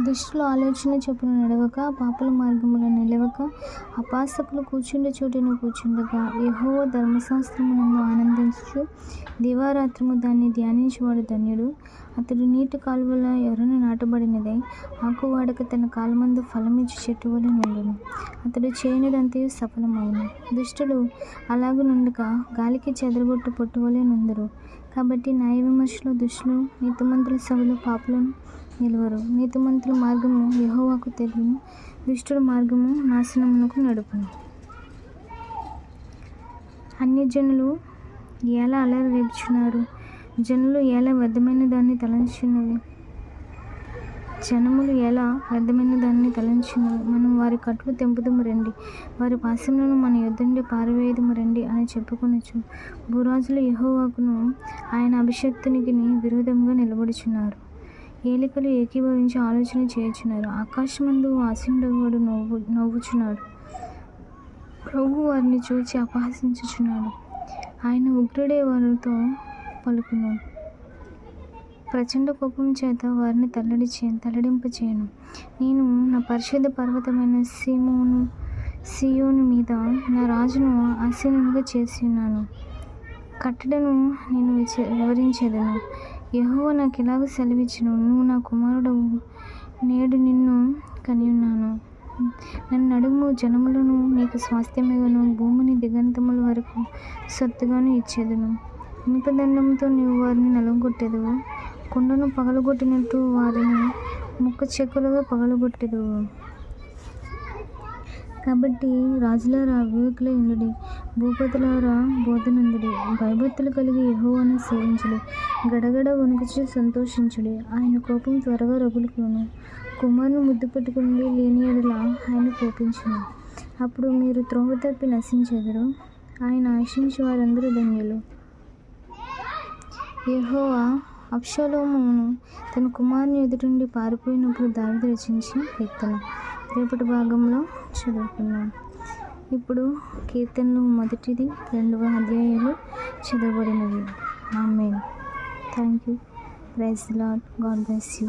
దుష్టుల ఆలోచన చొప్పున నడవక, పాపుల మార్గములో నిలవక, అపహాసకులు కూర్చుండే చోటున కూర్చుండగా, యెహోవా ధర్మశాస్త్రమునందు ఆనందించుచు దివారాత్రము దాన్ని ధ్యానించువాడు ధన్యుడు. అతడు నీటి కాలువల యొరన నాటబడినదై ఆకు వాడక తన కాలమందు ఫలమిచ్చు చెట్టు వలె నుండును. అతడు చేయనిదంతయు సఫలమగును. దుష్టులు అలాగు నుండక గాలికి చెదరగొట్టు పొట్టు వలె నుందురు. కాబట్టి న్యాయ విమర్శలో దుష్టులు, నీతిమంతుల సభలో పాపులను నిలువరు. నీతిమంతుల మార్గము యెహోవాకు తెలియను, దుష్టుల మార్గము నాశనమునకు నడుపును. అన్యజనులు ఎలా అల్లరి రేపుచున్నారు? జనులు ఎలా వ్యర్థమైన దాన్ని తలంచుచున్నవి? జనములు ఎలా వ్యర్థమైన దాన్ని తలంచుచున్నవి? మనం వారి కట్లు తెంపుదుము రండి, వారి పాశములను మన యొద్ద నుండి పారవేయుదుము రండి అని చెప్పుకొనుచు భూరాజులు యెహోవాకును ఆయన అభిషిక్తునికి విరోధముగా నిలబడుచున్నారు. ఏలికలు ఏకీభవించి ఆలోచన చేయుచున్నారు. ఆకాశమందు ఆసీనుడగువాడు నవ్వుచున్నాడు. ప్రభువు వారిని చూచి అపహసించుచున్నాడు. ఆయన ఉగ్రుడై వారితో పలుకును. ప్రచండ కోపం చేత వారిని తల్లడింపచేయను. నేను నా పరిశుద్ధ పర్వతమైన సీయోను మీద నా రాజును ఆసీనునిగా చేసి ఉన్నాను. కట్టడను నేను వివరించెదను. యెహోవా నాకు ఇలాగ సెలవిచ్చును, నువ్వు నా కుమారుడవు, నేడు నిన్ను కనియున్నాను. నన్ను అడుగుము, జనములను నీకు స్వాస్థ్యముగాను, భూమిని దిగంతముల వరకు సొత్తుగాను ఇచ్చేదను. ఇనుపదండముతో నీవు వారిని నలగొట్టెదవు, కుండను పగలగొట్టినట్టు వారిని ముక్క చెక్కలుగా పగలగొట్టెదవు. కాబట్టి రాజులారా వివేకులై ఉండుడి, భూపతులారా బోధనందుడి. భయభక్తులు కలిగి యెహోవాను సేవించుడి, గడగడ వణుకుచు సంతోషించుడి. ఆయన కోపం త్వరగా రగులుకొనును. కుమారుని ముద్దు పెట్టుకుని లేని యెడల ఆయన కోపించును. అప్పుడు మీరు త్రోవ తప్పి నశించెదరు. ఆయన ఆశించు వారందరూ ధన్యులు. యెహోవా అబ్షాలోమును తన కుమారుని ఎదుటి నుండి పారిపోయినప్పుడు దావీదు రచించిన కీర్తన. రేపటి భాగంలో చదువుకున్నాం. ఇప్పుడు కీర్తనలు 1, 2 అధ్యాయాలు చదవబడినవి. Amen. Thank you. Praise the Lord. God bless you.